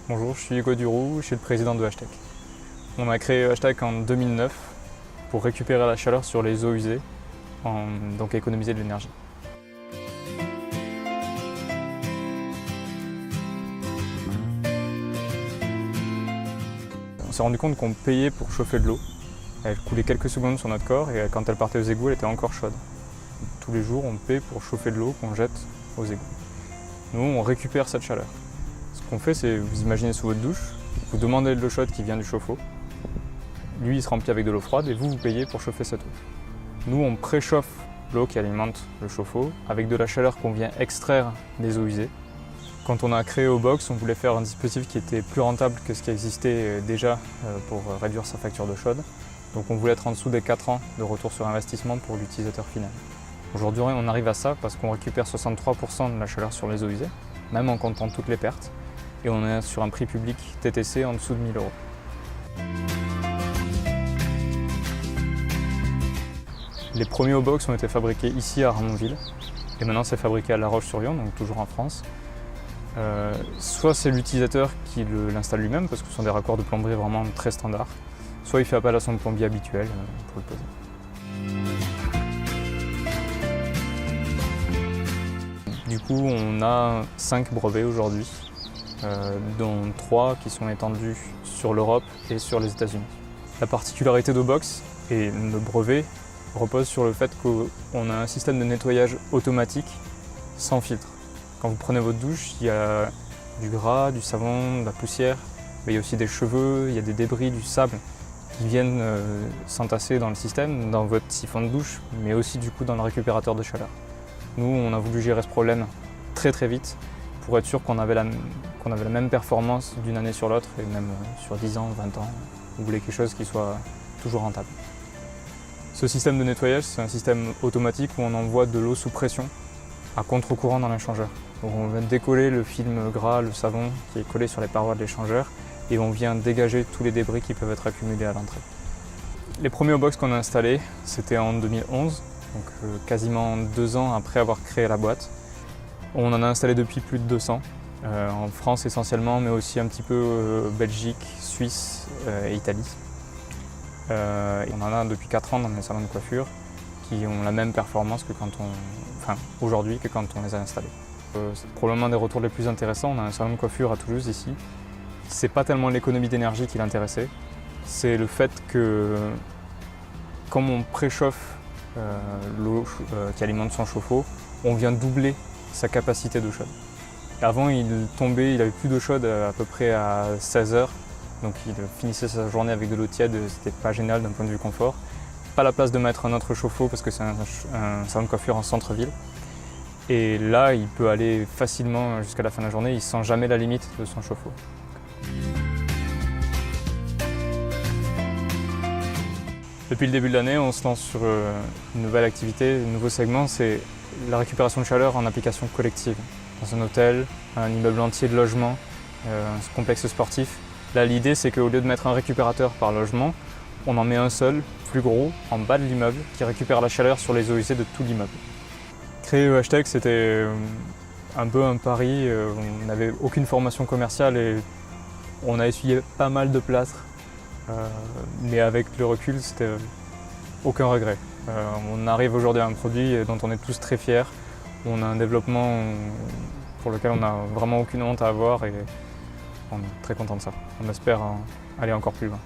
Bonjour, je suis Hugo Duroux, je suis le président de Hashtag. On a créé Hashtag en 2009 pour récupérer la chaleur sur les eaux usées, donc économiser de l'énergie. On s'est rendu compte qu'on payait pour chauffer de l'eau. Elle coulait quelques secondes sur notre corps et quand elle partait aux égouts, elle était encore chaude. Tous les jours, on paie pour chauffer de l'eau qu'on jette aux égouts. Nous, on récupère cette chaleur. Ce qu'on fait, c'est, vous imaginez sous votre douche, vous demandez de l'eau chaude qui vient du chauffe-eau. Lui, il se remplit avec de l'eau froide et vous payez pour chauffer cette eau. Nous, on préchauffe l'eau qui alimente le chauffe-eau avec de la chaleur qu'on vient extraire des eaux usées. Quand on a créé Obox, on voulait faire un dispositif qui était plus rentable que ce qui existait déjà pour réduire sa facture d'eau chaude. Donc on voulait être en dessous des 4 ans de retour sur investissement pour l'utilisateur final. Aujourd'hui, on arrive à ça parce qu'on récupère 63% de la chaleur sur les eaux usées, même en comptant toutes les pertes. Et on est sur un prix public TTC en dessous de 1 000 €. Les premiers Obox ont été fabriqués ici à Ramonville. Et maintenant, c'est fabriqué à La Roche-sur-Yon, donc toujours en France. Soit c'est l'utilisateur qui l'installe lui-même, parce que ce sont des raccords de plomberie vraiment très standards, soit il fait appel à son plombier habituel pour le poser. Du coup, on a 5 brevets aujourd'hui, dont 3 qui sont étendus sur l'Europe et sur les États-Unis. La particularité d'Obox et le brevet repose sur le fait qu'on a un système de nettoyage automatique sans filtre. Quand vous prenez votre douche, il y a du gras, du savon, de la poussière, mais il y a aussi des cheveux, il y a des débris, du sable qui viennent s'entasser dans le système, dans votre siphon de douche, mais aussi du coup dans le récupérateur de chaleur. Nous, on a voulu gérer ce problème très vite pour être sûr qu'on avait la même performance d'une année sur l'autre et même sur 10 ans, 20 ans. On voulait quelque chose qui soit toujours rentable. Ce système de nettoyage, c'est un système automatique où on envoie de l'eau sous pression à contre-courant dans l'échangeur. Donc on vient décoller le film gras, le savon qui est collé sur les parois de l'échangeur et on vient dégager tous les débris qui peuvent être accumulés à l'entrée. Les premiers Obox qu'on a installés, c'était en 2011, donc quasiment 2 ans après avoir créé la boîte. On en a installé depuis plus de 200, en France essentiellement, mais aussi un petit peu Belgique, Suisse et Italie. On en a depuis 4 ans dans les salons de coiffure qui ont la même performance que aujourd'hui que quand on les a installés. C'est probablement des retours les plus intéressants. On a un salon de coiffure à Toulouse ici. C'est pas tellement l'économie d'énergie qui l'intéressait, c'est le fait que comme on préchauffe l'eau qui alimente son chauffe-eau, on vient doubler sa capacité d'eau chaude. Avant, il avait plus d'eau chaude à peu près à 16 h, donc il finissait sa journée avec de l'eau tiède, c'était pas génial d'un point de vue confort. Pas la place de mettre un autre chauffe-eau parce que c'est un salon de coiffure en centre-ville. Et là, il peut aller facilement jusqu'à la fin de la journée, il ne sent jamais la limite de son chauffe-eau. Depuis le début de l'année, on se lance sur une nouvelle activité, un nouveau segment, c'est la récupération de chaleur en application collective. Dans un hôtel, un immeuble entier de logement, un complexe sportif. Là, l'idée, c'est qu'au lieu de mettre un récupérateur par logement, on en met un seul, plus gros, en bas de l'immeuble, qui récupère la chaleur sur les eaux usées de tout l'immeuble. Créer Hashtag, c'était un peu un pari. On n'avait aucune formation commerciale et on a essuyé pas mal de plâtre. Mais avec le recul, c'était aucun regret. On arrive aujourd'hui à un produit dont on est tous très fiers. On a un développement pour lequel on n'a vraiment aucune honte à avoir et on est très content de ça. On espère aller encore plus loin.